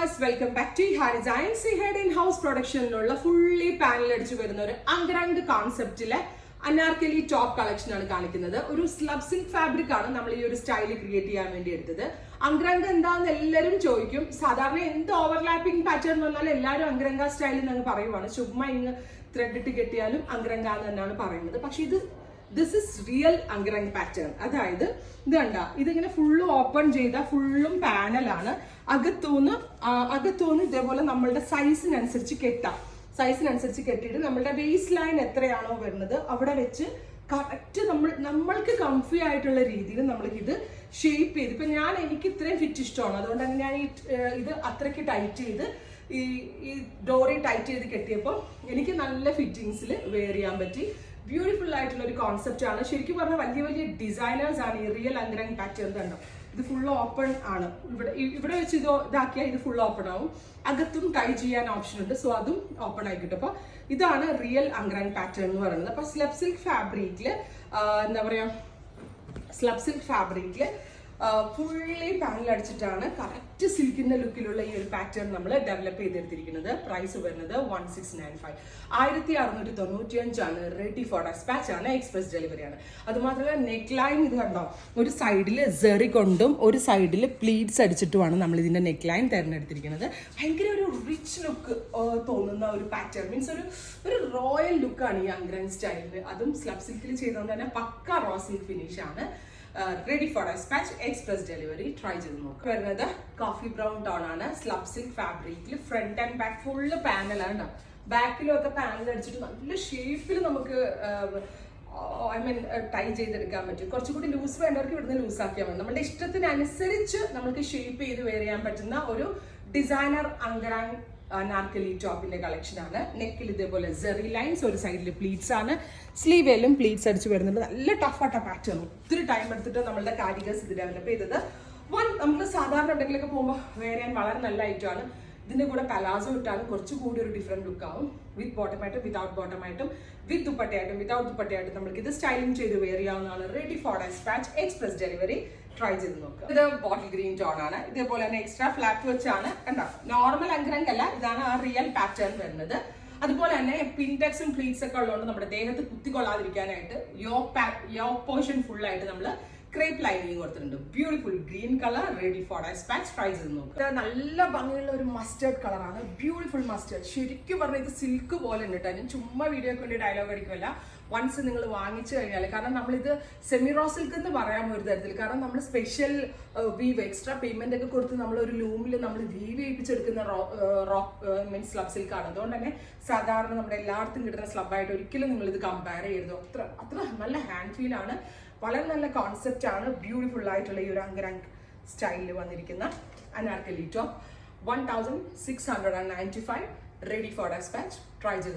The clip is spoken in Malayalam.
Viewers, welcome back to Hari designs. ഈ ഹെഡ് ഇൻ ഹൗസ് പ്രൊഡക്ഷനിലുള്ള ഫുള്ളി പാനൽ അടിച്ചു വരുന്ന ഒരു അങ്കരംഗ് കോൺസെപ്റ്റിലെ അനാർക്കലി ടോപ്പ് കളക്ഷൻ ആണ് കാണിക്കുന്നത്. ഒരു സ്ലബ് സിൽക്ക് ഫാബ്രിക് ആണ് നമ്മൾ ഈ ഒരു സ്റ്റൈൽ ക്രിയേറ്റ് ചെയ്യാൻ വേണ്ടി എടുത്തത്. അങ്കരംഗ് എന്താന്ന് എല്ലാവരും ചോദിക്കും. സാധാരണ എന്ത് ഓവർലാപ്പിംഗ് പാറ്റേൺ വന്നാലും എല്ലാവരും അങ്കരംഗ സ്റ്റൈലിൽ നിന്ന് പറയുവാണ്. ചുമ്മാ ഇങ്ങ് ത്രെഡ് ഇട്ട് കെട്ടിയാലും അങ്കരംഗ എന്ന് തന്നെയാണ് പറയുന്നത്. പക്ഷെ ദിസ് ഇസ് റിയൽ അങ്കരംഗ് പാറ്റേൺ. അതായത് ഇത് കണ്ട, ഇതിങ്ങനെ ഫുള്ള് ഓപ്പൺ ചെയ്ത ഫുള്ളും പാനലാണ്. അകത്തൂന്ന് ഇതേപോലെ നമ്മളുടെ സൈസിനനുസരിച്ച് കെട്ടാം. സൈസിനനുസരിച്ച് കെട്ടിയിട്ട് നമ്മളുടെ വേസ്റ്റ് ലൈൻ എത്രയാണോ വരുന്നത് അവിടെ വെച്ച് കറക്റ്റ് നമ്മൾക്ക് കംഫി ആയിട്ടുള്ള രീതിയിൽ നമ്മൾക്ക് ഇത് ഷേപ്പ് ചെയ്ത്, ഇപ്പൊ എനിക്ക് ഇത്രയും ഫിറ്റ് ഇഷ്ടമാണ്, അതുകൊണ്ട് തന്നെ ഞാൻ ഇത് അത്രയ്ക്ക് ടൈറ്റ് ചെയ്ത് ഈ ഡോറി ടൈറ്റ് ചെയ്ത് കെട്ടിയപ്പോൾ എനിക്ക് നല്ല ഫിറ്റിങ്സിൽ വെയർ ചെയ്യാൻ പറ്റി. ബ്യൂട്ടിഫുൾ ആയിട്ടുള്ള ഒരു കോൺസെപ്റ്റ് ആണ്. ശരിക്കും പറഞ്ഞാൽ വലിയ വലിയ ഡിസൈനേഴ്സ് ആണ് ഈ റിയൽ അങ്കരംഗ് പാറ്റേൺ. കണ്ടോ, ഇത് ഫുള്ള് ഓപ്പൺ ആണ്. ഇവിടെ വെച്ച് ഇതാക്കിയാൽ ഇത് ഫുൾ ഓപ്പൺ ആവും. അകത്തും ടൈ ചെയ്യാൻ ഓപ്ഷൻ ഉണ്ട്, സോ അതും ഓപ്പൺ ആയി കിട്ടും. അപ്പൊ ഇതാണ് റിയൽ അങ്കരംഗ് പാറ്റേൺ എന്ന് പറയുന്നത്. അപ്പൊ സ്ലബ് സിൽക്ക് ഫാബ്രിക്കില് എന്താ പറയാ, സ്ലബ് സിൽക്ക് ഫാബ്രിക്കില് ഫുള്ളി പാനൽ അടിച്ചിട്ടാണ് കറക്റ്റ് സിൽക്കിന്റെ ലുക്കിലുള്ള ഈ ഒരു പാറ്റേൺ നമ്മൾ ഡെവലപ്പ് ചെയ്തെടുത്തിരിക്കുന്നത്. പ്രൈസ് വരുന്നത് 1695, 1695 റെഡി ഫോർ ഡെസ്പാച്ച് ആണ്, എക്സ്പ്രസ് ഡെലിവറി ആണ്. അതുമാത്രമല്ല നെക്ക് ലൈൻ ഇത് കണ്ടോ, ഒരു സൈഡിൽ സെറി കൊണ്ടും ഒരു സൈഡിൽ പ്ലീറ്റ്സ് അടിച്ചിട്ടുമാണ് നമ്മൾ ഇതിന്റെ നെക്ക് ലൈൻ തിരഞ്ഞെടുത്തിരിക്കുന്നത്. ഭയങ്കര ഒരു റിച്ച് ലുക്ക് തോന്നുന്ന ഒരു പാറ്റേൺ, മീൻസ് ഒരു റോയൽ ലുക്കാണ് ഈ അങ്കരംഗ് സ്റ്റൈലിന്. അതും സ്ലബ് സിൽക്കിൽ ചെയ്തുകൊണ്ട് തന്നെ പക്ക റോ സിൽക്ക് ഫിനിഷ് ആണ്. Ready for despatch, express delivery. Try ചെയ്ത് നോക്കുക. വരുന്നത് കോഫി ബ്രൗൺ ടോൺ ആണ്. സ്ലബ് സിൽക്ക് ഫാബ്രിക്കിൽ ഫ്രണ്ട് ആൻഡ് ബാക്ക് ഫുള്ള് പാനലാണ്. ബാക്കിലും ഒക്കെ പാനൽ അടിച്ചിട്ട് നല്ല ഷേപ്പിൽ നമുക്ക് ടൈ ചെയ്തെടുക്കാൻ പറ്റും. കുറച്ചുകൂടി ലൂസ് വേണ്ടവർക്ക് ഇവിടുന്ന് ലൂസ് ആക്കിയാൽ മതി. നമ്മുടെ ഇഷ്ടത്തിനനുസരിച്ച് നമുക്ക് ഷേപ്പ് ചെയ്ത് വെയർ ചെയ്യാൻ പറ്റുന്ന ഒരു ഡിസൈനർ അങ്കരംഗ് അനാർക്കലി ടോപ്പിന്റെ കളക്ഷൻ ആണ്. നെക്കിൽ ഇതേപോലെ സെറി ലൈൻസ്, ഒരു സൈഡിൽ പ്ലീറ്റ്സ് ആണ്. സ്ലീവേലും പ്ലീറ്റ്സ് അടിച്ച് വരുന്നുണ്ട്. നല്ല ടഫാട്ട പാറ്റേൺ. ഒത്തിരി ടൈം എടുത്തിട്ട് നമ്മളുടെ കാരിഗേഴ്സ് ഇത് ഡെവലപ്പ് ചെയ്തത്. നമ്മൾ സാധാരണ എവിടെയെങ്കിലൊക്കെ പോകുമ്പോൾ വെയർ ചെയ്യാൻ വളരെ നല്ല ഐറ്റമാണ്. ഇതിന്റെ കൂടെ പലാസോ ഇട്ടാലും കുറച്ചുകൂടി ഒരു ഡിഫറെന്റ് ലുക്ക് ആവും. വിത്ത് ബോട്ടമായിട്ടും വിതൗട്ട് ബോട്ടമായിട്ടും, വിത്ത് ദുപ്പട്ടയായിട്ടും വിതൗട്ട് ദുപ്പട്ടയായിട്ടും നമുക്ക് ഇത് സ്റ്റൈലിംഗ് ചെയ്ത് വെയർ ചെയ്യാവുന്നതാണ്. Ready for despatch, express delivery. Try ചെയ്ത് നോക്കുക. ഇത് ബോട്ടിൽ ഗ്രീൻ ടോൺ ആണ്. ഇതേപോലെ തന്നെ എക്സ്ട്രാ ഫ്ലാറ്റ് വെച്ചാണ്. കണ്ടോ, നോർമൽ അങ്കരംഗ് അല്ല, ഇതാണ് ആ റിയൽ പാറ്റേൺ വരുന്നത്. അതുപോലെ തന്നെ പിൻടെക്സും പ്ലീറ്റ്സ് ഒക്കെ ഉള്ളതുകൊണ്ട് നമ്മുടെ ദേഹത്ത് കുത്തിക്കൊള്ളാതിരിക്കാനായിട്ട് യോക്ക് പോർഷൻ ഫുൾ ആയിട്ട് നമ്മൾ ക്രേപ്പ് ലൈനിങ് കൊടുത്തിട്ടുണ്ട്. Beautiful green colour, ready for despatch. Try ചെയ്ത് നോക്കുക. നല്ല ഭംഗിയുള്ള ഒരു മസ്റ്റേർഡ് കളറാണ്. Beautiful mustard. ശരിക്കും പറഞ്ഞാൽ ഇത് സിൽക്ക് പോലെ ഉണ്ട് കേട്ടോ. ഞാൻ ചുമ്മാ വീഡിയോക്ക് വേണ്ടി ഡയലോഗ് അടിക്കുമല്ല. വൺസ് നിങ്ങൾ വാങ്ങിച്ചു കഴിഞ്ഞാൽ, കാരണം നമ്മളിത് സെമി റോ സിൽക്ക് എന്ന് പറയാൻ ഒരു തരത്തിൽ, കാരണം നമ്മൾ സ്പെഷ്യൽ വീവ് എക്സ്ട്രാ പേയ്മെന്റ് ഒക്കെ കൊടുത്ത് നമ്മൾ ഒരു ലൂമിൽ നമ്മൾ വീവ് ചെയ്യിപ്പിച്ചെടുക്കുന്ന മീൻസ് സ്ലബ് സിൽക്ക് ആണ്. അതുകൊണ്ട് തന്നെ സാധാരണ നമ്മുടെ എല്ലായിടത്തും കിട്ടുന്ന സ്ലബായിട്ട് ഒരിക്കലും നിങ്ങൾ ഇത് കമ്പയർ ചെയ്യരുത്. അത്ര നല്ല ഹാൻഡ് ഫീൽ ആണ്. വളരെ നല്ല കോൺസെപ്റ്റ് ആണ്. ബ്യൂട്ടിഫുൾ ആയിട്ടുള്ള ഈ ഒരു അങ്കരംഗ് സ്റ്റൈലിൽ വന്നിരിക്കുന്ന Anarkali top 1695 ready for despatch. Try ചെയ്തു.